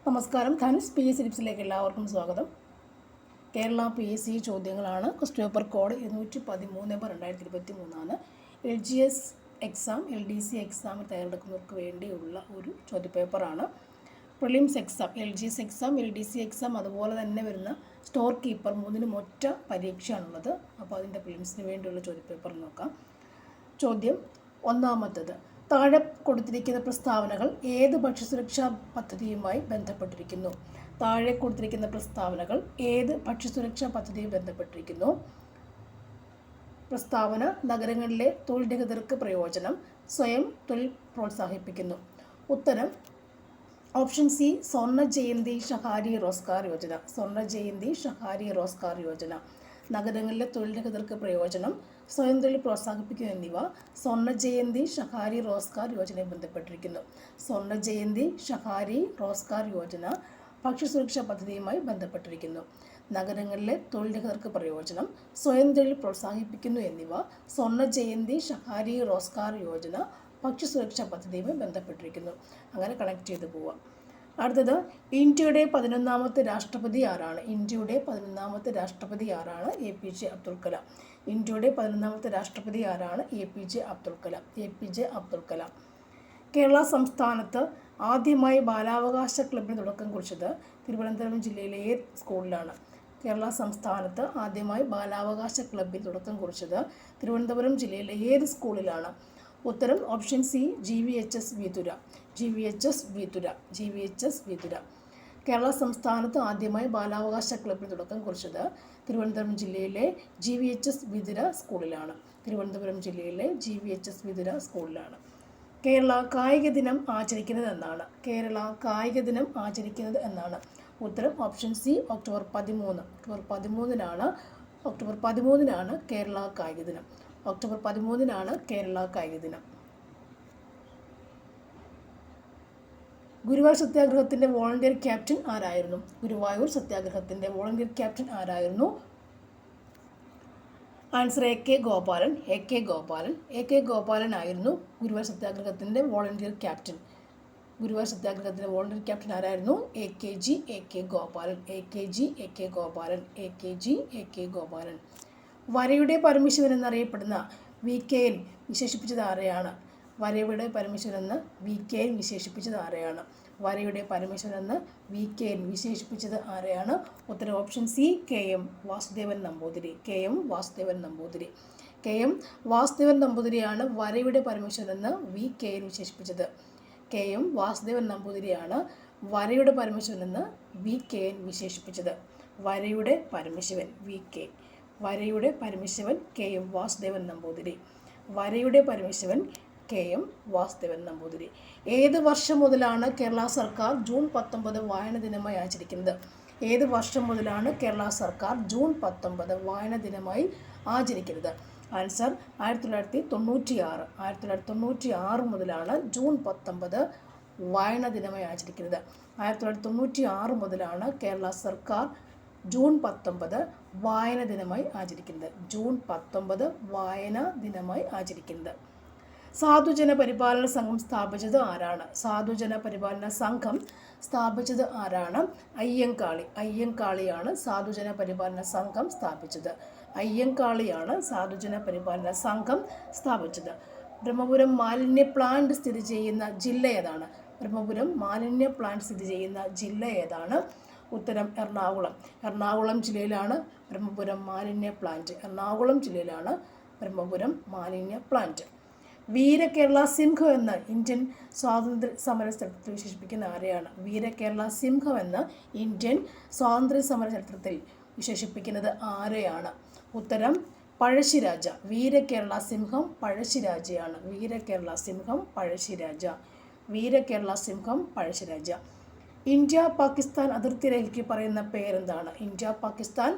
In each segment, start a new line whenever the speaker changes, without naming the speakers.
നമസ്കാരം. ധനുസ് PSC ടിപ്സിലേക്ക് എല്ലാവർക്കും സ്വാഗതം. കേരള PSC ചോദ്യങ്ങളാണ്. Question paper code 213/2023 LGS exam LDC എക്സാമിൽ തയ്യാറെടുക്കുന്നവർക്ക് വേണ്ടിയുള്ള ഒരു ചോദ്യപേപ്പറാണ്. Prelims exam, LGS exam, LDC exam, അതുപോലെ തന്നെ വരുന്ന സ്റ്റോർ കീപ്പർ, മൂന്നിനും ഒറ്റ പരീക്ഷയാണുള്ളത്. അപ്പോൾ അതിൻ്റെ പ്രിലിംസിന് വേണ്ടിയുള്ള ചോദ്യപേപ്പർ നോക്കാം. ചോദ്യം ഒന്നാമത്തേത്, താഴെ കൊടുത്തിരിക്കുന്ന പ്രസ്താവനകൾ ഏത് ഭക്ഷ്യസുരക്ഷാ പദ്ധതിയുമായി ബന്ധപ്പെട്ടിരിക്കുന്നു? താഴെ കൊടുത്തിരിക്കുന്ന പ്രസ്താവനകൾ ഏത് ഭക്ഷ്യസുരക്ഷാ പദ്ധതിയുമായി ബന്ധപ്പെട്ടിരിക്കുന്നു? പ്രസ്താവന: നഗരങ്ങളിലെ തൊഴിൽ രഹിതർക്ക് പ്രയോജനം, സ്വയം തൊഴിൽ പ്രോത്സാഹിപ്പിക്കുന്നു. ഉത്തരം ഓപ്ഷൻ സി, സ്വർണ്ണ ജയന്തി ഷഹാരി റോസ്ഗാർ യോജന. സ്വർണ്ണ ജയന്തി ഷഹാരി റോസ്ഗാർ യോജന. നഗരങ്ങളിലെ തൊഴിൽ രഹിതർക്ക് പ്രയോജനം, സ്വയം തൊഴിൽ പ്രോത്സാഹിപ്പിക്കുക എന്നിവ സ്വർണ്ണ ജയന്തി ഷഹാരി റോസ്ഗാർ യോജനയെ ബന്ധപ്പെട്ടിരിക്കുന്നു. സ്വർണ്ണ ജയന്തി ഷഹാരി റോസ്ഗാർ യോജന ഭക്ഷ്യസുരക്ഷാ പദ്ധതിയുമായി ബന്ധപ്പെട്ടിരിക്കുന്നു. നഗരങ്ങളിലെ തൊഴിൽ രഹിതർക്ക് പ്രയോജനം, സ്വയം തൊഴിൽ പ്രോത്സാഹിപ്പിക്കുന്നു എന്നിവ സ്വർണ്ണ ജയന്തി ഷഹാരി റോസ്ഗാർ യോജന ഭക്ഷ്യസുരക്ഷാ പദ്ധതിയുമായി ബന്ധപ്പെട്ടിരിക്കുന്നു. അങ്ങനെ കണക്ട് ചെയ്ത് പോവാം. അടുത്തത്, ഇന്ത്യയുടെ 11ാമത്തെ രാഷ്ട്രപതി ആരാണ്? ഇന്ത്യയുടെ 11ാമത്തെ രാഷ്ട്രപതി ആരാണ്? APJ അബ്ദുൽ കലാം. ഇന്ത്യയുടെ 11ാമത്തെ രാഷ്ട്രപതി ആരാണ്? APJ അബ്ദുൽ കലാം. APJ അബ്ദുൽ കലാം. കേരള സംസ്ഥാനത്ത് ആദ്യമായി ബാലാവകാശ ക്ലബിന് തുടക്കം കുറിച്ചത് തിരുവനന്തപുരം ജില്ലയിലെ ഏത് സ്കൂളിലാണ്? കേരള സംസ്ഥാനത്ത് ആദ്യമായി ബാലാവകാശ ക്ലബിന് തുടക്കം കുറിച്ചത് തിരുവനന്തപുരം ജില്ലയിലെ ഏത് സ്കൂളിലാണ്? ഉത്തരം option C, GVHS Vithura. GVHS Vithura. GVHS Vithura. Kerala സംസ്ഥാനത്ത് ആദ്യമായി ബാലാവകാശ ക്ലബിന് തുടക്കം കുറിച്ചത് തിരുവനന്തപുരം ജില്ലയിലെ GVHS വിതുര സ്കൂളിലാണ്. തിരുവനന്തപുരം ജില്ലയിലെ GVHS വിതുര സ്കൂളിലാണ്. കേരള കായിക ദിനം ആചരിക്കുന്നത് എന്നാണ്? കേരള കായിക ദിനം ആചരിക്കുന്നത് എന്നാണ്? ഉത്തരം option C, October 13. October 13 Kerala കായിക ദിനം. ഒക്ടോബർ 13 കേരള കായിക ദിനം. ഗുരുവായൂർ സത്യാഗ്രഹത്തിൻ്റെ വോളണ്ടിയർ ക്യാപ്റ്റൻ ആരായിരുന്നു? ഗുരുവായൂർ സത്യാഗ്രഹത്തിൻ്റെ വോളണ്ടിയർ ക്യാപ്റ്റൻ ആരായിരുന്നു? Answer AK Gopalan. AK Gopalan. AK Gopalan ആയിരുന്നു ഗുരുവായൂർ സത്യാഗ്രഹത്തിൻ്റെ വോളണ്ടിയർ ക്യാപ്റ്റൻ. ഗുരുവായൂർ സത്യാഗ്രഹത്തിൻ്റെ വോളണ്ടിയർ ക്യാപ്റ്റൻ ആരായിരുന്നു? AKG AK Gopalan. AKG AK Gopalan. AKG AK Gopalan. വരയുടെ പരമേശ്വരൻ എന്നറിയപ്പെടുന്ന VKN വിശേഷിപ്പിച്ചത് ആരെയാണ്? വരയുടെ പരമേശ്വരൻ എന്ന് VKN വിശേഷിപ്പിച്ചത് ആരെയാണ്? വരയുടെ പരമേശ്വരൻ എന്ന് VKN വിശേഷിപ്പിച്ചത് ആരെയാണ്? ഉത്തരം option C, KM Vasudevan Namboothiri. KM Vasudevan Namboothiri. KM Vasudevan നമ്പൂതിരിയാണ് വരയുടെ പരമേശ്വരൻ എന്ന് VKN വിശേഷിപ്പിച്ചത്. KM വാസുദേവൻ നമ്പൂതിരിയാണ് വരയുടെ പരമേശ്വരൻ എന്ന് VKN വിശേഷിപ്പിച്ചത്. വരയുടെ പരമേശ്വരൻ VK. വരയുടെ പരമേശ്വരൻ KM വാസുദേവൻ നമ്പൂതിരി. വരയുടെ പരമേശ്വരൻ KM വാസുദേവൻ നമ്പൂതിരി. ഏത് വർഷം മുതലാണ് കേരള സർക്കാർ ജൂൺ 19 വായന ദിനമായി ആചരിക്കുന്നത്? ഏത് വർഷം മുതലാണ് കേരള സർക്കാർ ജൂൺ 19 വായന ദിനമായി ആചരിക്കുന്നത്? ആൻസർ 1996. 1996 മുതലാണ് ജൂൺ 19 വായന ദിനമായി ആചരിക്കുന്നത്. 1996 മുതലാണ് കേരള സർക്കാർ ജൂൺ 19 വായന ദിനമായി ആചരിക്കുന്നത്. ജൂൺ 19 വായന ദിനമായി ആചരിക്കുന്നത്. സാധുജന പരിപാലന സംഘം സ്ഥാപിച്ചത് ആരാണ്? സാധുജന പരിപാലന സംഘം സ്ഥാപിച്ചത് ആരാണ്? അയ്യങ്കാളി. അയ്യങ്കാളിയാണ് സാധുജന പരിപാലന സംഘം സ്ഥാപിച്ചത്. അയ്യങ്കാളിയാണ് സാധുജന പരിപാലന സംഘം സ്ഥാപിച്ചത്. ബ്രഹ്മപുരം മാലിന്യ പ്ലാന്റ് സ്ഥിതി ചെയ്യുന്ന ജില്ല ഏതാണ്? ബ്രഹ്മപുരം മാലിന്യ പ്ലാന്റ് സ്ഥിതി ചെയ്യുന്ന ജില്ല ഏതാണ്? ഉത്തരം എറണാകുളം. എറണാകുളം ജില്ലയിലാണ് ബ്രഹ്മപുരം മാലിന്യ പ്ലാന്റ്. എറണാകുളം ജില്ലയിലാണ് ബ്രഹ്മപുരം മാലിന്യ പ്ലാന്റ്. വീര കേരള സിംഹം എന്ന് ഇന്ത്യൻ സ്വാതന്ത്ര്യ സമര ചരിത്രത്തിൽ വിശേഷിപ്പിക്കുന്ന ആരെയാണ്? വീര കേരള സിംഹം എന്ന് ഇന്ത്യൻ സ്വാതന്ത്ര്യ സമര ചരിത്രത്തിൽ വിശേഷിപ്പിക്കുന്നത് ആരെയാണ്? ഉത്തരം പഴശ്ശിരാജ. വീര കേരള സിംഹം പഴശ്ശിരാജയാണ്. വീര കേരള സിംഹം പഴശ്ശിരാജ. വീര കേരള സിംഹം പഴശ്ശിരാജ. ഇന്ത്യ പാകിസ്ഥാൻ അതിർത്തി രേഖയ്ക്ക് പറയുന്ന പേരെന്താണ്? ഇന്ത്യ പാകിസ്ഥാൻ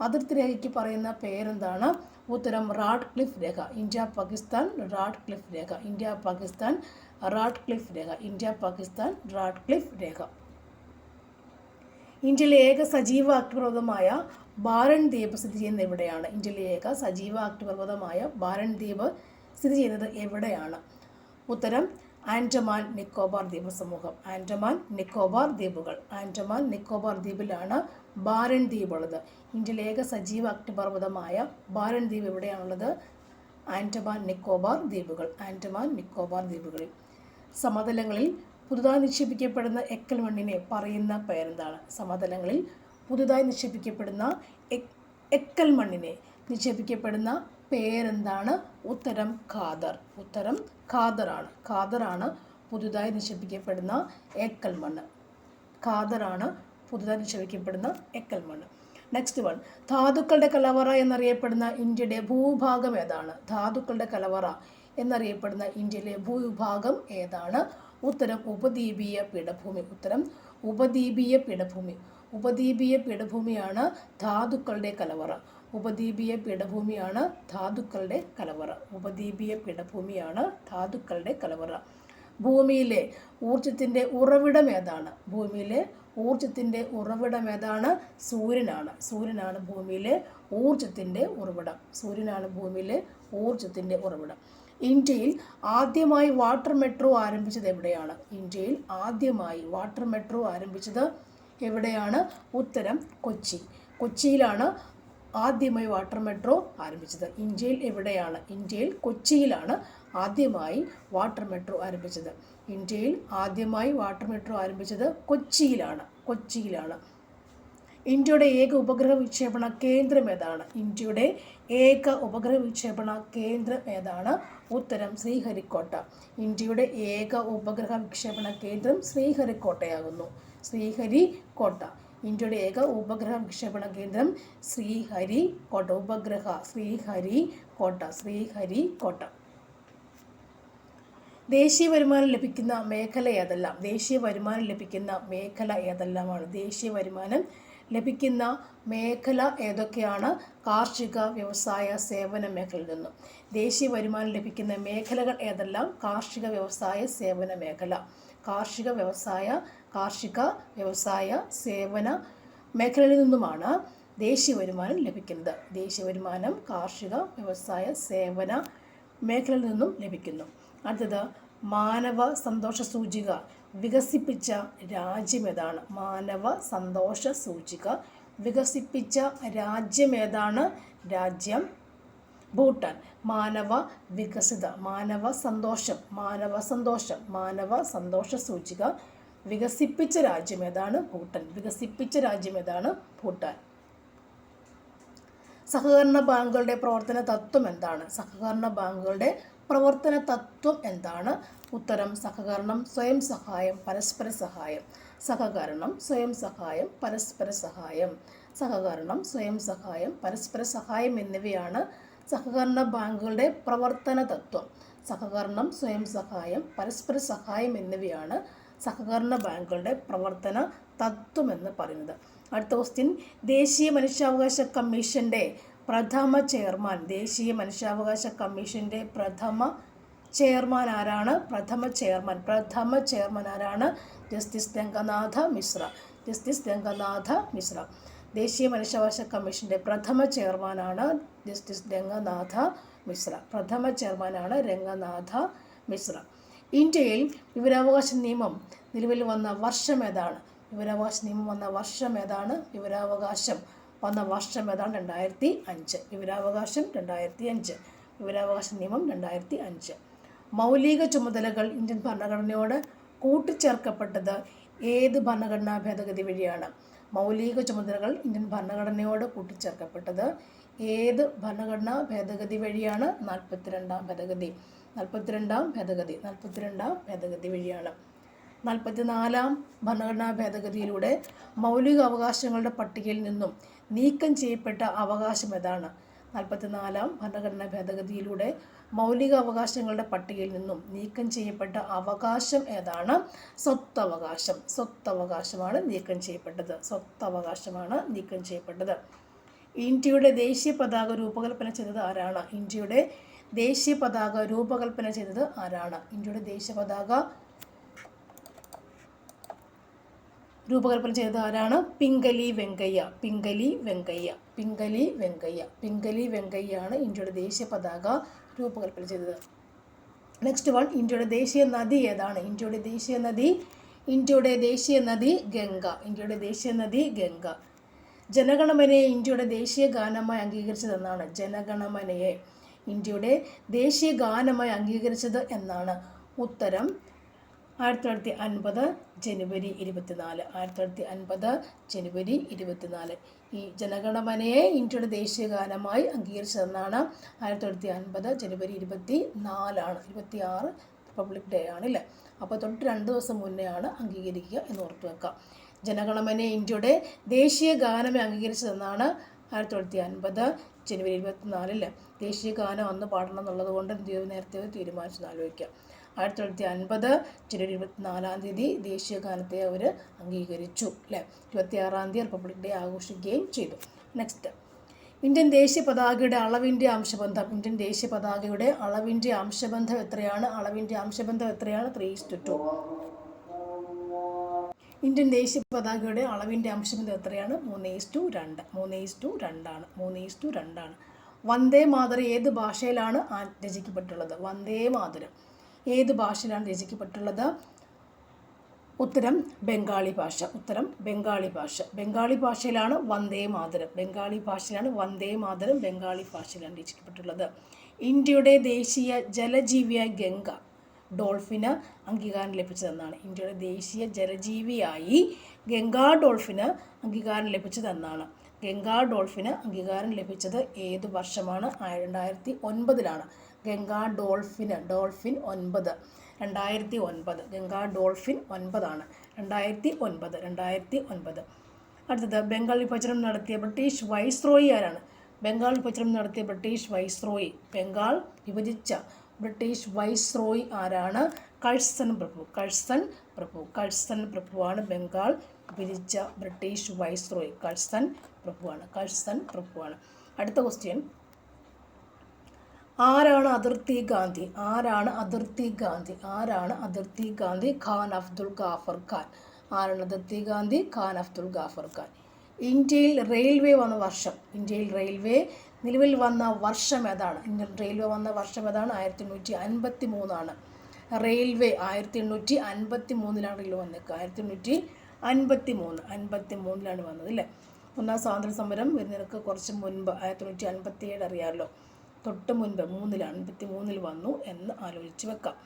അതിർത്തി രേഖയ്ക്ക് പറയുന്ന പേരെന്താണ്? ഉത്തരം റാഡ്ക്ലിഫ് രേഖ. ഇന്ത്യ പാകിസ്ഥാൻ റാഡ്ക്ലിഫ് രേഖ. ഇന്ത്യ പാകിസ്ഥാൻ റാഡ്ക്ലിഫ് രേഖ. ഇന്ത്യ പാകിസ്ഥാൻ റാഡ്ക്ലിഫ് രേഖ. ഇന്ത്യയിലെ ഏക സജീവ അഗ്നിപർവ്വതമായ ബാരൺ ദ്വീപ് സ്ഥിതി ചെയ്യുന്നത് എവിടെയാണ്? ഇന്ത്യയിലെ ഏക സജീവ അഗ്നിപർവ്വതമായ ബാരൺ ദ്വീപ് സ്ഥിതി ചെയ്യുന്നത് എവിടെയാണ്? ഉത്തരം ആൻഡമാൻ നിക്കോബാർ ദ്വീപ സമൂഹം. ആൻഡമാൻ നിക്കോബാർ ദ്വീപുകൾ. ആൻഡമാൻ നിക്കോബാർ ദ്വീപിലാണ് ബാരൻ ദ്വീപ് ഉള്ളത്. ഇന്ത്യയിലെ ഏക സജീവ അഗ്നിപർവ്വതമായ ബാരൻ ദ്വീപ് എവിടെയാണുള്ളത്? ആൻഡമാൻ നിക്കോബാർ ദ്വീപുകൾ. ആൻഡമാൻ നിക്കോബാർ ദ്വീപുകളിൽ. സമതലങ്ങളിൽ പുതുതായി നിക്ഷേപിക്കപ്പെടുന്ന എക്കൽ മണ്ണിനെ പറയുന്ന പേരെന്താണ്? സമതലങ്ങളിൽ പുതുതായി നിക്ഷേപിക്കപ്പെടുന്ന എക്കൽ മണ്ണിനെ നിക്ഷേപിക്കപ്പെടുന്ന പേരെന്താണ്? ഉത്തരം ഖാദർ. ഉത്തരം ഖാദറാണ്. ഖാദറാണ് പുതുതായി നിക്ഷേപിക്കപ്പെടുന്ന എക്കൽ മണ്ണ്. ഖാദറാണ് പുതുതായി നിക്ഷേപിക്കപ്പെടുന്ന എക്കൽ മണ്ണ്. നെക്സ്റ്റ് വൺ, ധാതുക്കളുടെ കലവറ എന്നറിയപ്പെടുന്ന ഇന്ത്യയുടെ ഭൂവിഭാഗം ഏതാണ്? ധാതുക്കളുടെ കലവറ എന്നറിയപ്പെടുന്ന ഇന്ത്യയിലെ ഭൂവിഭാഗം ഏതാണ്? ഉത്തരം ഉപദ്വീപീയ പീഠഭൂമി. ഉത്തരം ഉപദ്വീപീയ പീഠഭൂമി. ഉപദ്വീപീയ പീഠഭൂമിയാണ് ധാതുക്കളുടെ കലവറ. ഉപദ്വീപീയ പീഠഭൂമിയാണ് ധാതുക്കളുടെ കലവറ. ഉപദ്വീപീയ പീഠഭൂമിയാണ് ധാതുക്കളുടെ കലവറ. ഭൂമിയിലെ ഊർജത്തിൻ്റെ ഉറവിടം ഏതാണ്? ഭൂമിയിലെ ഊർജത്തിൻ്റെ ഉറവിടം ഏതാണ്? സൂര്യനാണ്. സൂര്യനാണ് ഭൂമിയിലെ ഊർജത്തിൻ്റെ ഉറവിടം. സൂര്യനാണ് ഭൂമിയിലെ ഊർജത്തിൻ്റെ ഉറവിടം. ഇന്ത്യയിൽ ആദ്യമായി വാട്ടർ മെട്രോ ആരംഭിച്ചത് എവിടെയാണ്? ഇന്ത്യയിൽ ആദ്യമായി വാട്ടർ മെട്രോ ആരംഭിച്ചത് എവിടെയാണ്? ഉത്തരം കൊച്ചി. കൊച്ചിയിലാണ് ആദ്യമായി വാട്ടർ മെട്രോ ആരംഭിച്ചത്. ഇന്ത്യയിൽ എവിടെയാണ്? ഇന്ത്യയിൽ കൊച്ചിയിലാണ് ആദ്യമായി വാട്ടർ മെട്രോ ആരംഭിച്ചത്. ഇന്ത്യയിൽ ആദ്യമായി വാട്ടർ മെട്രോ ആരംഭിച്ചത് കൊച്ചിയിലാണ്. കൊച്ചിയിലാണ്. ഇന്ത്യയുടെ ഏക ഉപഗ്രഹ വിക്ഷേപണ കേന്ദ്രം ഏതാണ്? ഇന്ത്യയുടെ ഏക ഉപഗ്രഹ വിക്ഷേപണ കേന്ദ്രം ഏതാണ്? ഉത്തരം ശ്രീഹരിക്കോട്ട. ഇന്ത്യയുടെ ഏക ഉപഗ്രഹ വിക്ഷേപണ കേന്ദ്രം ശ്രീഹരിക്കോട്ടയാകുന്നു. ശ്രീഹരിക്കോട്ട. ഇന്ത്യയുടെ ഏക ഉപഗ്രഹ വിക്ഷേപണ കേന്ദ്രം ശ്രീഹരിക്കോട്ട. ഉപഗ്രഹ ശ്രീഹരിക്കോട്ട. ശ്രീഹരിക്കോട്ട. ദേശീയ വരുമാനം ലഭിക്കുന്ന മേഖല ഏതെല്ലാം? ദേശീയ വരുമാനം ലഭിക്കുന്ന മേഖല ഏതെല്ലാമാണ്? ദേശീയ വരുമാനം ലഭിക്കുന്ന മേഖല ഏതൊക്കെയാണ്? കാർഷിക, വ്യവസായ, സേവന മേഖലയിൽ നിന്നും. ദേശീയ വരുമാനം ലഭിക്കുന്ന മേഖലകൾ ഏതെല്ലാം? കാർഷിക, വ്യവസായ, സേവന മേഖല. കാർഷിക, വ്യവസായ, സേവന മേഖലയിൽ നിന്നുമാണ് ദേശീയ വരുമാനം ലഭിക്കുന്നത്. ദേശീയ വരുമാനം കാർഷിക, വ്യവസായ, സേവന മേഖലയിൽ നിന്നും ലഭിക്കുന്നു. അടുത്തത്, മാനവ സന്തോഷ സൂചിക വികസിപ്പിച്ച രാജ്യം ഏതാണ്? മാനവ സന്തോഷ സൂചിക വികസിപ്പിച്ച രാജ്യം ഏതാണ്? രാജ്യം ഭൂട്ടാൻ. മാനവ സന്തോഷ സൂചിക വികസിപ്പിച്ച രാജ്യം ഏതാണ്? ഭൂട്ടാൻ. വികസിപ്പിച്ച രാജ്യം ഏതാണ്? ഭൂട്ടാൻ. സഹകരണ ബാങ്കുകളുടെ പ്രവർത്തന തത്വം എന്താണ്? സഹകരണ ബാങ്കുകളുടെ പ്രവർത്തന തത്വം എന്താണ്? ഉത്തരം സഹകരണം, സ്വയം സഹായം, പരസ്പര സഹായം. സഹകരണം, സ്വയം സഹായം, പരസ്പര സഹായം. സഹകരണം, സ്വയം സഹായം, പരസ്പര സഹായം എന്നിവയാണ് സഹകരണ ബാങ്കുകളുടെ പ്രവർത്തന തത്വം. സഹകരണം, സ്വയം സഹായം, പരസ്പര സഹായം എന്നിവയാണ് സഹകരണ ബാങ്കുകളുടെ പ്രവർത്തന തത്വം എന്ന് പറയുന്നത്. അടുത്ത ക്വസ്റ്റ്യൻ, ദേശീയ മനുഷ്യാവകാശ കമ്മീഷൻ്റെ പ്രഥമ ചെയർമാൻ. ദേശീയ മനുഷ്യാവകാശ കമ്മീഷൻ്റെ പ്രഥമ ചെയർമാൻ ആരാണ്? പ്രഥമ ചെയർമാൻ ആരാണ്? ജസ്റ്റിസ് രംഗനാഥ മിശ്ര. ജസ്റ്റിസ് രംഗനാഥ മിശ്ര. ദേശീയ മനുഷ്യാവകാശ കമ്മീഷൻ്റെ പ്രഥമ ചെയർമാനാണ് ജസ്റ്റിസ് രംഗനാഥ മിശ്ര. പ്രഥമ ചെയർമാനാണ് രംഗനാഥ മിശ്ര. ഇന്ത്യയിൽ വിവരാവകാശ നിയമം നിലവിൽ വന്ന വർഷം ഏതാണ്? വിവരാവകാശ നിയമം വന്ന വർഷം ഏതാണ്? വിവരാവകാശം വന്ന വർഷം ഏതാണ്? 2005. വിവരാവകാശം 2005. വിവരാവകാശ നിയമം 2005. മൗലിക ചുമതലകൾ ഇന്ത്യൻ ഭരണഘടനയോട് കൂട്ടിച്ചേർക്കപ്പെട്ടത് ഏത് ഭരണഘടനാ ഭേദഗതി വഴിയാണ്? മൗലിക ചുമതലകൾ ഇന്ത്യൻ ഭരണഘടനയോട് കൂട്ടിച്ചേർക്കപ്പെട്ടത് ഏത് ഭരണഘടനാ ഭേദഗതി വഴിയാണ്? 42ാം ഭേദഗതി. 42ാം ഭേദഗതി വഴിയാണ്. 44ാം ഭരണഘടനാ ഭേദഗതിയിലൂടെ മൗലിക അവകാശങ്ങളുടെ പട്ടികയിൽ നിന്നും നീക്കം ചെയ്യപ്പെട്ട അവകാശം ഏതാണ്? 44ാം ഭരണഘടനാ ഭേദഗതിയിലൂടെ മൗലിക അവകാശങ്ങളുടെ പട്ടികയിൽ നിന്നും നീക്കം ചെയ്യപ്പെട്ട അവകാശം ഏതാണ്? സ്വത്തവകാശം. സ്വത്തവകാശമാണ് നീക്കം ചെയ്യപ്പെട്ടത്. സ്വത്തവകാശമാണ് നീക്കം ചെയ്യപ്പെട്ടത്. ഇന്ത്യയുടെ ദേശീയ പതാക രൂപകൽപ്പന ചെയ്തത് ആരാണ്? ഇന്ത്യയുടെ ദേശീയ പതാക രൂപകൽപ്പന ചെയ്തത് ആരാണ്? ഇന്ത്യയുടെ ദേശീയ പതാക രൂപകൽപ്പന ചെയ്തത് ആരാണ്? പിംഗലി വെങ്കയ്യ. പിംഗലി വെങ്കയ്യാണ് ഇന്ത്യയുടെ ദേശീയ പതാക രൂപകൽപ്പന ചെയ്തത്. നെക്സ്റ്റ് വൺ, ഇന്ത്യയുടെ ദേശീയ നദി ഏതാണ്? ഇന്ത്യയുടെ ദേശീയ നദി ഗംഗ. ഇന്ത്യയുടെ ദേശീയ നദി ഗംഗ. ജനഗണമനയെ ഇന്ത്യയുടെ ദേശീയ ഗാനമായി അംഗീകരിച്ചതെന്നാണ്? ജനഗണമനയെ ഇന്ത്യയുടെ ദേശീയ ഗാനമായി അംഗീകരിച്ചത് എന്നാണ്? ഉത്തരം 1950 ജനുവരി 24. 1950 ജനുവരി 24. ഈ ജനഗണമനയെ ഇന്ത്യയുടെ ദേശീയ ഗാനമായി അംഗീകരിച്ചതെന്നാണ്? 1950 ജനുവരി 24 26 റിപ്പബ്ലിക് ഡേ ആണ് അല്ലേ? അപ്പോൾ തൊട്ട് 2 ദിവസം മുന്നേ ആണ് അംഗീകരിക്കുക എന്ന് ഓർത്തു വെക്കാം. ജനഗണമനയെ ഇന്ത്യയുടെ ദേശീയ ഗാനമായി അംഗീകരിച്ചതെന്നാണ്? 1950 ജനുവരി 24 അല്ലേ? ദേശീയ ഗാനം അന്ന് പാടണം എന്നുള്ളത് കൊണ്ട് നേരത്തെ തീരുമാനിച്ചെന്ന് ആലോചിക്കാം. 1950 ജനുവരി 24 ദേശീയ ഗാനത്തെ അവർ അംഗീകരിച്ചു അല്ലേ? 26 റിപ്പബ്ലിക് ഡേ ആഘോഷിക്കുകയും ചെയ്തു. നെക്സ്റ്റ്, ഇന്ത്യൻ ദേശീയ പതാകയുടെ അളവിൻ്റെ അംശബന്ധം. ഇന്ത്യൻ ദേശീയ പതാകയുടെ അളവിൻ്റെ അംശബന്ധം എത്രയാണ്? 3:2. ഇന്ത്യൻ ദേശീയ പതാകയുടെ അളവിൻ്റെ അംശബന്ധം എത്രയാണ്? 3:2 ആണ്. വന്ദേ മാതരം ഏത് ഭാഷയിലാണ് രചിക്കപ്പെട്ടുള്ളത്? വന്ദേ മാതരം ഏത് ഭാഷയിലാണ് രചിക്കപ്പെട്ടുള്ളത്? ഉത്തരം ബംഗാളി ഭാഷ. ബംഗാളി ഭാഷയിലാണ് വന്ദേ മാതരം. ബംഗാളി ഭാഷയിലാണ് രചിക്കപ്പെട്ടുള്ളത്. ഇന്ത്യയുടെ ദേശീയ ജലജീവിയായ ഗംഗ ഡോൾഫിന് അംഗീകാരം ലഭിച്ചതെന്നാണ്? ഇന്ത്യയുടെ ദേശീയ ജലജീവിയായി ഗംഗാ ഡോൾഫിന് അംഗീകാരം ലഭിച്ചതെന്നാണ്? ഗംഗാ ഡോൾഫിന് അംഗീകാരം ലഭിച്ചത് ഏത് വർഷമാണ്? 2009. ഗംഗാ ഡോൾഫിൻ 9. 2009. ഗംഗാ ഡോൾഫിൻ 9 ആണ്. 2009. അടുത്തത്, ബംഗാൾ വിഭജനം നടത്തിയ ബ്രിട്ടീഷ് വൈസ്രോയി ആരാണ്? ബംഗാൾ വിഭജിച്ച ബ്രിട്ടീഷ് വൈസ്രോയി ആരാണ്? കഴ്സൺ പ്രഭുവാണ് ബംഗാൾ വിഭജിച്ച ബ്രിട്ടീഷ് വൈസ്രോയി. കഴ്സൺ പ്രഭുവാണ്. അടുത്ത ക്വസ്റ്റ്യൻ, ആരാണ് അതിർത്തി ഗാന്ധി? ഖാൻ അബ്ദുൽ ഗാഫർ ഖാൻ. ഖാൻ അബ്ദുൽ ഗാഫർ ഖാൻ. ഇന്ത്യയിൽ റെയിൽവേ വന്ന വർഷം. നിലവിൽ വന്ന വർഷം ഏതാണ്? 1853 ആണ്. റെയിൽവേ 1853 വന്നേക്കുക. 1853 വന്നത് അല്ലേ? ഒന്നാം സ്വാതന്ത്ര്യ സമരം വരുന്നതിനൊക്കെ കുറച്ച് മുൻപ് 1857 അറിയാമല്ലോ. തൊട്ട് മുൻപ് 53 വന്നു എന്ന് ആലോചിച്ച് വെക്കാം.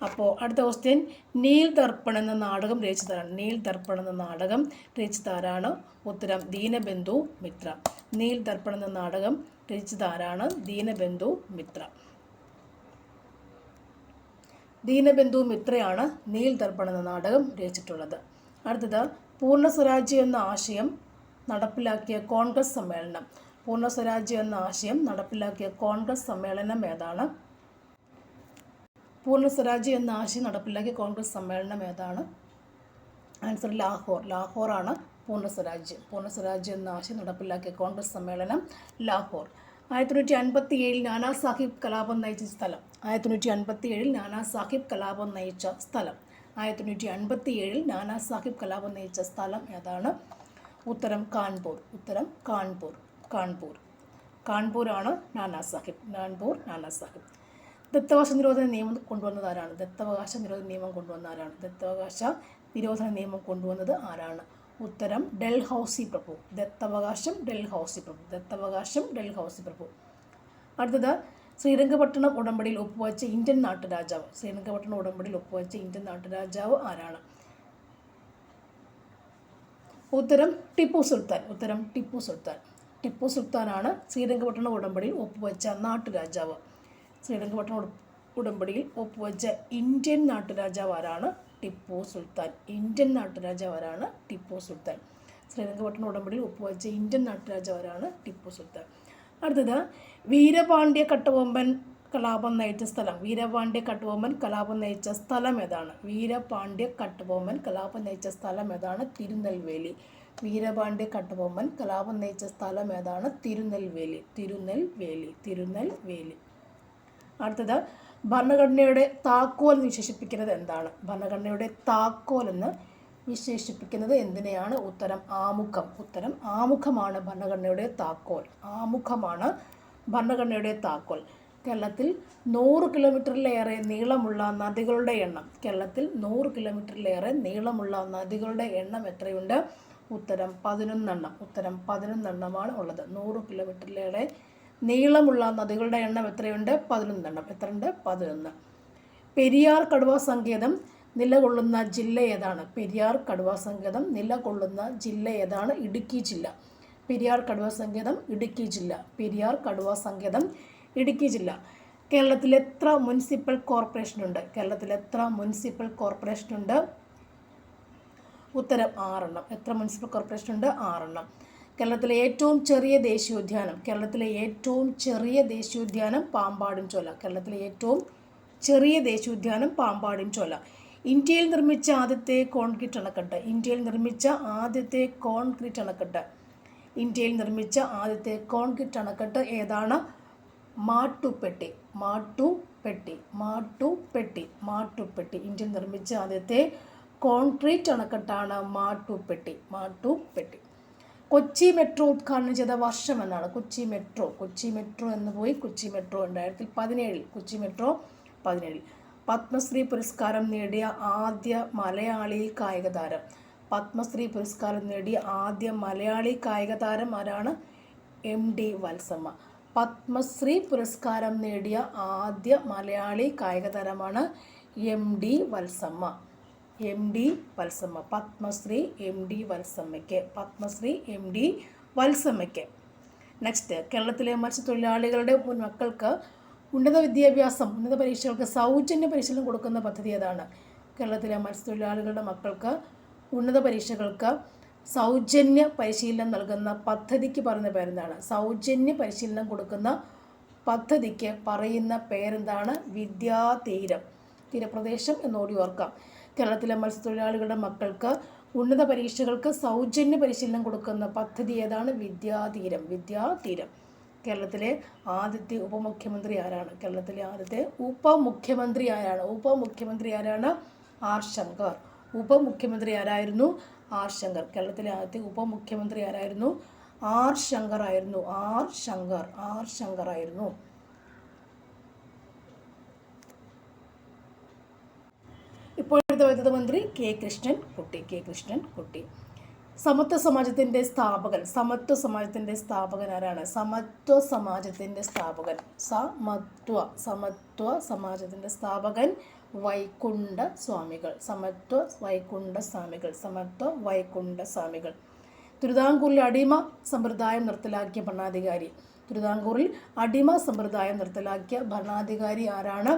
അപ്പോൾ അടുത്ത ക്വസ്റ്റ്യൻ, നീൽ ദർപ്പൺ എന്ന നാടകം രചിച്ചതാരാണ്? ഉത്തരം ദീനബന്ധു മിത്ര. നീൽ ദർപ്പൺ എന്ന നാടകം രചിച്ചതാരാണ്? ദീനബന്ധു മിത്രയാണ് നീൽ ദർപ്പൺ എന്ന നാടകം രചിച്ചിട്ടുള്ളത്. അടുത്തത്, പൂർണ്ണ സ്വരാജ്യം എന്ന ആശയം നടപ്പിലാക്കിയ കോൺഗ്രസ് സമ്മേളനം. പൂർണ്ണ സ്വരാജ്യം എന്ന ആശയം നടപ്പിലാക്കിയ കോൺഗ്രസ് സമ്മേളനം ഏതാണ്? ആൻസർ ലാഹോറാണ്. പൂർണ്ണ സ്വരാജ്യം എന്ന ആശയം നടപ്പിലാക്കിയ കോൺഗ്രസ് സമ്മേളനം ലാഹോർ. 1957 നാനാ സാഹിബ് കലാപം നയിച്ച സ്ഥലം. 1957 നാനാ സാഹിബ് കലാപം നയിച്ച സ്ഥലം ഏതാണ്? ഉത്തരം കാൺപൂരാണ് നാനാ സാഹിബ്. ദത്തവകാശ നിരോധന നിയമം കൊണ്ടുവന്നത് ആരാണ്? ദത്തവകാശ നിരോധന നിയമം കൊണ്ടുവന്നത് ആരാണ്? ഉത്തരം ഡൽഹൌസി പ്രഭു. ദത്തവകാശം ഡൽഹൌസി പ്രഭു. അടുത്തത്, ശ്രീരംഗപട്ടണം ഉടമ്പടിയിൽ ഒപ്പുവെച്ച ഇന്ത്യൻ നാട്ടുരാജാവ് ആരാണ്? ഉത്തരം ടിപ്പു സുൽത്താനാണ് ശ്രീരംഗപട്ടണം ഉടമ്പടിയിൽ ഒപ്പുവെച്ച നാട്ടുരാജാവ്. ശ്രീരംഗപട്ടണം ഉടമ്പടിയിൽ ഒപ്പുവെച്ച ഇന്ത്യൻ നാട്ടുരാജാവ് ആരാണ്? ടിപ്പു സുൽത്താൻ. ശ്രീരംഗപട്ടണം ഉടമ്പടിയിൽ ഒപ്പുവെച്ച ഇന്ത്യൻ നാട്ടുരാജാവ് ആരാണ്? ടിപ്പു സുൽത്താൻ. അടുത്തത്, വീരപാണ്ഡ്യ കട്ടബൊമ്മൻ കലാപം നയിച്ച സ്ഥലം ഏതാണ്? തിരുനെൽവേലി. തിരുനെൽവേലി. അടുത്തത്, ഭരണഘടനയുടെ താക്കോൽ എന്ന് വിശേഷിപ്പിക്കുന്നത് എന്താണ്? എന്തിനെയാണ്? ഉത്തരം ആമുഖമാണ് ഭരണഘടനയുടെ താക്കോൽ. കേരളത്തിൽ 100 കിലോമീറ്ററിലേറെ നീളമുള്ള നദികളുടെ എണ്ണം. കേരളത്തിൽ 100 കിലോമീറ്ററിലേറെ നീളമുള്ള നദികളുടെ എണ്ണം എത്രയുണ്ട്? ഉത്തരം 11 എണ്ണം. ഉത്തരം 11 എണ്ണമാണ് ഉള്ളത്. 100 കിലോമീറ്ററിലേറെ നീളമുള്ള നദികളുടെ എണ്ണം എത്രയുണ്ട്? 11 എണ്ണം. എത്രയുണ്ട്? 11. പെരിയാർ കടുവാ സങ്കേതം നിലകൊള്ളുന്ന ജില്ല ഏതാണ്? പെരിയാർ കടുവാ സങ്കേതം നിലകൊള്ളുന്ന ജില്ല ഏതാണ്? ഇടുക്കി ജില്ല. പെരിയാർ കടുവാ സങ്കേതം ഇടുക്കി ജില്ല. പെരിയാർ കടുവാ സങ്കേതം ഇടുക്കി ജില്ല. കേരളത്തിൽ എത്ര മുനിസിപ്പൽ കോർപ്പറേഷൻ ഉണ്ട്? കേരളത്തിൽ എത്ര മുനിസിപ്പൽ കോർപ്പറേഷൻ ഉണ്ട്? ഉത്തരം 6 എണ്ണം. എത്ര മുനിസിപ്പൽ കോർപ്പറേഷൻ ഉണ്ട്? 6 എണ്ണം. കേരളത്തിലെ ഏറ്റവും ചെറിയ ദേശീയോദ്യാനം. കേരളത്തിലെ ഏറ്റവും ചെറിയ ദേശീയോദ്യാനം പാമ്പാടും ചോല. കേരളത്തിലെ ഏറ്റവും ചെറിയ ദേശീയോദ്യാനം പാമ്പാടും ചോല. ഇന്ത്യയിൽ നിർമ്മിച്ച ആദ്യത്തെ കോൺക്രീറ്റ് അണക്കെട്ട്. ഇന്ത്യയിൽ നിർമ്മിച്ച ആദ്യത്തെ കോൺക്രീറ്റ് അണക്കെട്ട്. ഇന്ത്യയിൽ നിർമ്മിച്ച ആദ്യത്തെ കോൺക്രീറ്റ് അണക്കെട്ട് ഏതാണ്? മാട്ടുപ്പെട്ടി. മാട്ടുപ്പെട്ടി. മാട്ടുപ്പെട്ടി. മാട്ടുപ്പെട്ടി. ഇന്ത്യയിൽ നിർമ്മിച്ച ആദ്യത്തെ കോൺക്രീറ്റ് അണക്കെട്ടാണ് മാട്ടുപ്പെട്ടി. മാട്ടുപ്പെട്ടി. കൊച്ചി മെട്രോ ഉദ്ഘാടനം ചെയ്ത വർഷം എന്നാണ്? കൊച്ചി മെട്രോ എന്ന് പോയി. കൊച്ചി മെട്രോ 2017. കൊച്ചി മെട്രോ 2017. പത്മശ്രീ പുരസ്കാരം നേടിയ ആദ്യ മലയാളി കായിക താരം. പത്മശ്രീ പുരസ്കാരം നേടിയ ആദ്യ മലയാളി കായിക താരം ആരാണ്? MD വത്സമ്മ. പത്മശ്രീ പുരസ്കാരം നേടിയ ആദ്യ മലയാളി കായിക താരമാണ് MD Valsamma. MD Valsamma. Padmashri MD വത്സമ്മയ്ക്ക്. പത്മശ്രീ MD വത്സമ്മയ്ക്ക്. നെക്സ്റ്റ്, കേരളത്തിലെ മത്സ്യത്തൊഴിലാളികളുടെ മക്കൾക്ക് ഉന്നത പരീക്ഷകൾക്ക് സൗജന്യ പരിശീലനം കൊടുക്കുന്ന പദ്ധതി ഏതാണ്? കേരളത്തിലെ മത്സ്യത്തൊഴിലാളികളുടെ മക്കൾക്ക് ഉന്നത പരീക്ഷകൾക്ക് സൗജന്യ പരിശീലനം നൽകുന്ന പദ്ധതിക്ക് പറയുന്ന പേരെന്താണ്? സൗജന്യ പരിശീലനം കൊടുക്കുന്ന പദ്ധതിക്ക് പറയുന്ന പേരെന്താണ്? വിദ്യാതീരം. തീരപ്രദേശം എന്നോടി ഓർക്കാം. കേരളത്തിലെ മത്സ്യത്തൊഴിലാളികളുടെ മക്കൾക്ക് ഉന്നത പരീക്ഷകൾക്ക് സൗജന്യ പരിശീലനം കൊടുക്കുന്ന പദ്ധതി ഏതാണ്? വിദ്യാതീരം. വിദ്യാതീരം. കേരളത്തിലെ ആദ്യത്തെ ഉപമുഖ്യമന്ത്രി ആരാണ്? കേരളത്തിലെ ആദ്യത്തെ ഉപമുഖ്യമന്ത്രി ആരാണ്? ഉപമുഖ്യമന്ത്രി ആരാണ്? R. ശങ്കർ. ഉപമുഖ്യമന്ത്രി ആരായിരുന്നു? R. ശങ്കർ. കേരളത്തിലെ ആദ്യത്തെ ഉപമുഖ്യമന്ത്രി ആരായിരുന്നു? R. ശങ്കർ ആയിരുന്നു. R. ശങ്കർ. R. ശങ്കർ ആയിരുന്നു. ഇപ്പോഴത്തെ വൈദ്യുത മന്ത്രി K. കൃഷ്ണൻകുട്ടി. K. കൃഷ്ണൻകുട്ടി. സമത്വ സമാജത്തിൻ്റെ സ്ഥാപകൻ. സമത്വ സമാജത്തിൻ്റെ സ്ഥാപകൻ ആരാണ്? സമത്വ സമാജത്തിൻ്റെ സ്ഥാപകൻ. സമത്വ സമാജത്തിൻ്റെ സ്ഥാപകൻ വൈകുണ്ഠ സ്വാമികൾ. സമത്വ വൈകുണ്ഠ സ്വാമികൾ. സമത്വ വൈകുണ്ഠ സ്വാമികൾ. തിരുവിതാംകൂറിൽ അടിമ സമ്പ്രദായം നിർത്തലാക്കിയ ഭരണാധികാരി. തിരുവിതാംകൂറിൽ അടിമ സമ്പ്രദായം നിർത്തലാക്കിയ ഭരണാധികാരി ആരാണ്?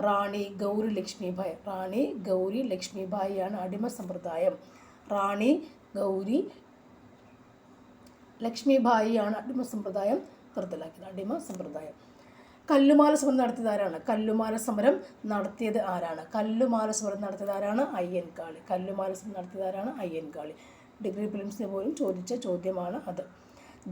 റാണി ഗൗരി ലക്ഷ്മിഭായ്. റാണി ഗൗരി ലക്ഷ്മിഭായിയാണ് അടിമ സമ്പ്രദായം. റാണി ഗൗരി ലക്ഷ്മിഭായിയാണ് അടിമ സമ്പ്രദായം നിർത്തലാക്കിയത്. അടിമ സമ്പ്രദായം. കല്ലുമാല സമരം നടത്തിയത് ആരാണ്? കല്ലുമാല സമരം നടത്തിയത് ആരാണ്? കല്ലുമാല സമരം നടത്തിയത് ആരാണ്? അയ്യൻകാളി. കല്ലുമാല സമരം നടത്തിയത് ആരാണ്? അയ്യൻകാളി. ഡിഗ്രി പ്രിലിംസിന് പോലും ചോദിച്ച ചോദ്യമാണ് അത്.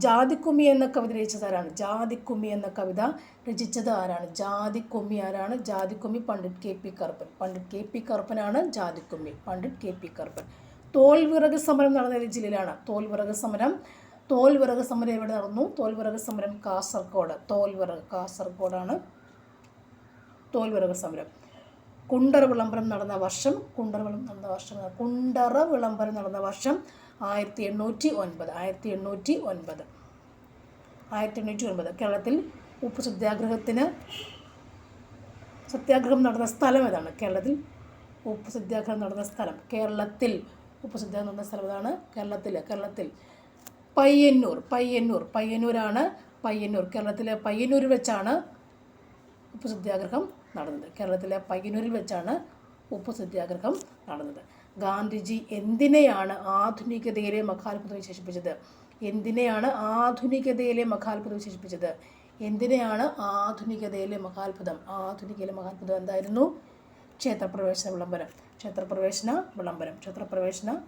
ജാതിക്കുമ്മി എന്ന കവിത രചിച്ചത് ആരാണ്? ജാതിക്കുമ്മി എന്ന കവിത രചിച്ചത് ആരാണ്? ജാതിക്കുമ്മി ആരാണ്? ജാതിക്കുമ്മി പണ്ഡിറ്റ് KP കറുപ്പൻ. പണ്ഡിറ്റ് KP കറുപ്പനാണ് ജാതിക്കുമ്മി. പണ്ഡിറ്റ് KP കറുപ്പൻ. തോൽവിറക് സമരം നടന്ന ഏത് ജില്ലയിലാണ്? തോൽവിറക് സമരം എവിടെ നടന്നു? തോൽവിറക് സമരം കാസർഗോഡ്. കാസർഗോഡാണ് തോൽവിറക് സമരം. കുണ്ടറ വിളംബരം നടന്ന വർഷം? കുണ്ടറ വിളംബരം നടന്ന വർഷം 1809. 1809. കേരളത്തിൽ ഉപ്പ് സത്യാഗ്രഹം നടന്ന സ്ഥലം ഏതാണ്? കേരളത്തിൽ ഉപ്പ് സത്യാഗ്രഹം നടന്ന സ്ഥലം. കേരളത്തിൽ ഉപ്പ് സത്യാഗ്രഹം നടന്ന സ്ഥലം ഏതാണ്? കേരളത്തിൽ പയ്യന്നൂരാണ്. കേരളത്തിലെ പയ്യന്നൂരിൽ വെച്ചാണ് ഉപ്പ് സത്യാഗ്രഹം നടന്നത്. കേരളത്തിലെ പയ്യന്നൂരിൽ വെച്ചാണ് ഉപ്പ് സത്യാഗ്രഹം നടന്നത്. ഗാന്ധിജി എന്തിനെയാണ് ആധുനികതയിലെ മഹാത്ഭുതം വിശേഷിപ്പിച്ചത്? എന്തിനെയാണ് ആധുനികതയിലെ മഹാത്ഭുതം വിശേഷിപ്പിച്ചത്? എന്തിനെയാണ് ആധുനികതയിലെ മഹാത്ഭുതം? ആധുനികയിലെ മഹാത്ഭുതം എന്തായിരുന്നു? ക്ഷേത്രപ്രവേശന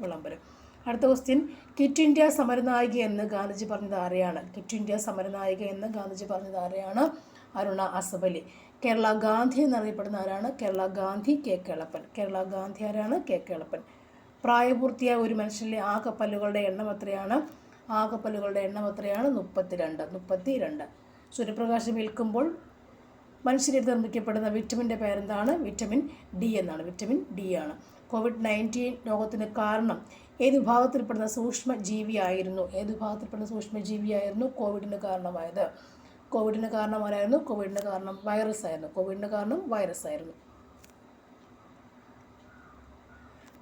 വിളംബരം. അടുത്ത ക്വസ്റ്റ്യൻ, ക്വിറ്റ് ഇന്ത്യ സമരനായിക എന്ന് ഗാന്ധിജി പറഞ്ഞത് ആരെയാണ്? ക്വിറ്റ് ഇന്ത്യ സമരനായിക എന്ന് ഗാന്ധിജി പറഞ്ഞത് ആരെയാണ്? അരുണ അസഫലി. കേരള ഗാന്ധി എന്നറിയപ്പെടുന്ന ആരാണ്? കേരള ഗാന്ധി K. കേളപ്പൻ. കേരള ഗാന്ധി ആരാണ്? K. കേളപ്പൻ. പ്രായപൂർത്തിയായ ഒരു മനുഷ്യനിലെ ആകെ പല്ലുകളുടെ എണ്ണം എത്രയാണ്? 32. സൂര്യപ്രകാശം ഏൽക്കുമ്പോൾ മനുഷ്യരിൽ നിർമ്മിക്കപ്പെടുന്ന വിറ്റമിൻ്റെ പേരെന്താണ്? വിറ്റമിൻ ഡി എന്നാണ്. വിറ്റമിൻ ഡി ആണ്. COVID-19 രോഗത്തിന് കാരണം ഏത് വിഭാഗത്തിൽപ്പെടുന്ന സൂക്ഷ്മജീവിയായിരുന്നു? ഏത് വിഭാഗത്തിൽപ്പെടുന്ന സൂക്ഷ്മജീവിയായിരുന്നു കോവിഡിന് കാരണമായത്? കോവിഡിന് കാരണം ആരായിരുന്നു? കോവിഡിന് കാരണം വൈറസ് ആയിരുന്നു. കോവിഡിന് കാരണം വൈറസ് ആയിരുന്നു.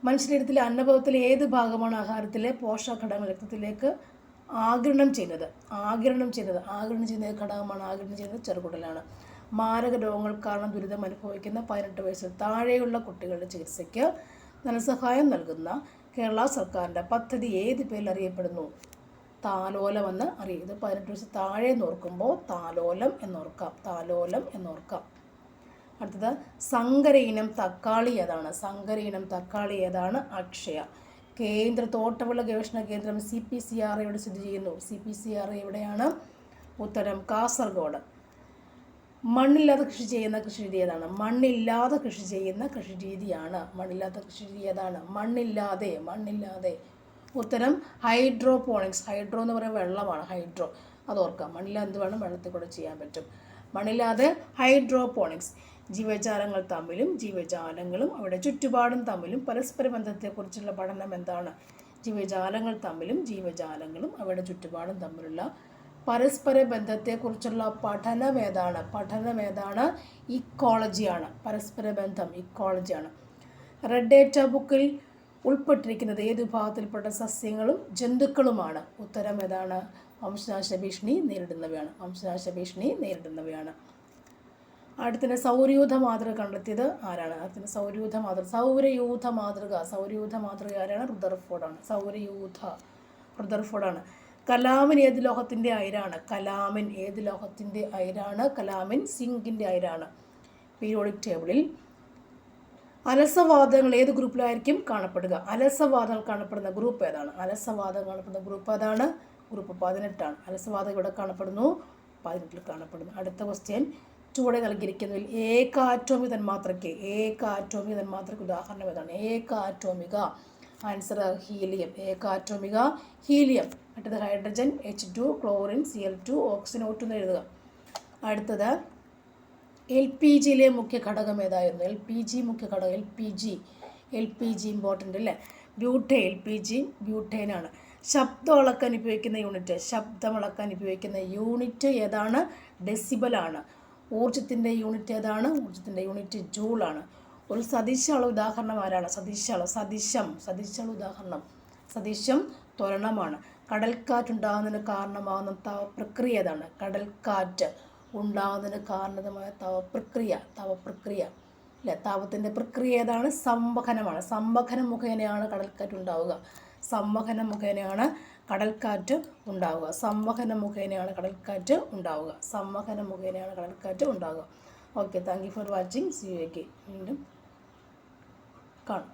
മനുഷ്യശരീരത്തിലെ അന്നഭവത്തിലെ ഏത് ഭാഗമാണ് ആഹാരത്തിലെ പോഷകഘടകങ്ങൾ രക്തത്തിലേക്ക് ആഗിരണം ചെയ്യുന്നത്? ആഗിരണം ചെയ്യുന്ന ഘടകമാണ്. ആഗിരണം ചെയ്യുന്നത് ചെറുകുടലാണ്. മാരക രോഗങ്ങൾ കാരണം ദുരിതം അനുഭവിക്കുന്ന 18 വയസ്സിൽ താഴെയുള്ള കുട്ടികളുടെ ചികിത്സയ്ക്ക് ധനസഹായം നൽകുന്ന കേരള സർക്കാരിൻ്റെ പദ്ധതി ഏത് പേരിൽ അറിയപ്പെടുന്നു? താലോലം എന്ന് അറിയും. ഇത് 18 വയസ്സിൽ താഴെ എന്നോർക്കുമ്പോൾ താലോലം എന്നോർക്കാം. അടുത്തത് സങ്കര ഇനം തക്കാളി ഏതാണ്? അക്ഷയ. കേന്ദ്ര തോട്ടവിള ഗവേഷണ കേന്ദ്രം CPCRA എവിടെ സ്ഥിതി ചെയ്യുന്നു? CPCRA എവിടെയാണ്? ഉത്തരം കാസർഗോഡ്. മണ്ണില്ലാതെ കൃഷി ചെയ്യുന്ന കൃഷിരീതി ഏതാണ്? മണ്ണില്ലാതെ കൃഷി ചെയ്യുന്ന കൃഷിരീതിയാണ്. മണ്ണില്ലാത്ത കൃഷിരീതി ഏതാണ്? മണ്ണില്ലാതെ. ഉത്തരം ഹൈഡ്രോപോണിക്സ്. ഹൈഡ്രോ എന്ന് പറയുന്നത് വെള്ളമാണ്. ഹൈഡ്രോ അതോർക്കാം. മണ്ണില്ലാതെ എന്ത് വേണം? വെള്ളത്തിൽ കൂടെ ചെയ്യാൻ പറ്റും. മണ്ണില്ലാതെ ഹൈഡ്രോപോണിക്സ്. ജീവജാലങ്ങൾ തമ്മിലും ജീവജാലങ്ങളും അവയുടെ ചുറ്റുപാടും തമ്മിലും പരസ്പര ബന്ധത്തെക്കുറിച്ചുള്ള പഠനം എന്താണ്? ജീവജാലങ്ങൾ തമ്മിലും ജീവജാലങ്ങളും അവയുടെ ചുറ്റുപാടും തമ്മിലുള്ള പരസ്പര ബന്ധത്തെക്കുറിച്ചുള്ള പഠനം ഏതാണ്? ഇക്കോളജിയാണ്. പരസ്പര ബന്ധം ഇക്കോളജിയാണ്. റെഡ് ഡേറ്റ ബുക്കിൽ ഉൾപ്പെട്ടിരിക്കുന്നത് ഏത് വിഭാഗത്തിൽപ്പെട്ട സസ്യങ്ങളും ജന്തുക്കളുമാണ്? ഉത്തരം ഏതാണ്? വംശനാശ ഭീഷണി നേരിടുന്നവയാണ്. അടുത്തത് സൗരയൂഥ മാതൃക കണ്ടെത്തിയത് ആരാണ്? അടുത്തത് സൗരയൂഥ മാതൃക ആരാണ്? റുദർഫോർഡാണ്. കലാമിൻ ഏത് ലോഹത്തിൻ്റെ അയിരാണ്? കലാമിൻ സിങ്കിൻ്റെ അയിരാണ്. പീരിയോഡിക് ടേബിളിൽ അലസവാദങ്ങൾ ഏത് ഗ്രൂപ്പിലായിരിക്കും കാണപ്പെടുക? അലസവാദങ്ങൾ കാണപ്പെടുന്ന ഗ്രൂപ്പ് ഏതാണ്? ഗ്രൂപ്പ് 18 ആണ്. അലസവാദം ഇവിടെ കാണപ്പെടുന്നു, 18 കാണപ്പെടുന്നു. അടുത്ത ക്വസ്റ്റ്യൻ, ചുവടെ നൽകിയിരിക്കുന്നതിൽ ഏകാറ്റോമിക തന്മാത്രയ്ക്ക് ഉദാഹരണം ഏതാണ്? ഏകാറ്റോമിക. Answer helium. ഏകാറ്റോമിക ഹീലിയം. അടുത്തത് hydrogen, H2, chlorine, Cl2, oxygen, O2 എന്ന് എഴുതുക. അടുത്തത് LPGയിലെ മുഖ്യ ഘടകം ഏതായിരുന്നു? LPG ഇമ്പോർട്ടൻ്റ് അല്ലേ? ബ്യൂട്ടേനാണ്. ശബ്ദം അളക്കാൻ ഉപയോഗിക്കുന്ന യൂണിറ്റ് ഏതാണ്? ഡെസിബലാണ്. ഊർജത്തിൻ്റെ യൂണിറ്റ് ഏതാണ്? ജൂളാണ്. ഒരു സദിശ അളവ് ഉദാഹരണം ആരാണ്? സദിശം ഉദാഹരണം ത്വരണമാണ്. കടൽക്കാറ്റുണ്ടാകുന്നതിന് കാരണമാകുന്ന തവപ്രക്രിയ ഏതാണ്? കടൽക്കാറ്റ് ഉണ്ടാകുന്നതിന് കാരണമായ തവപ്രക്രിയ അല്ലേ? താപത്തിൻ്റെ പ്രക്രിയ ഏതാണ്? സംവഹനമാണ്. സംവഹനം മുഖേനയാണ് കടൽക്കാറ്റ് ഉണ്ടാവുക. Okay, thank you for watching. See you again. വീണ്ടും കാണാം.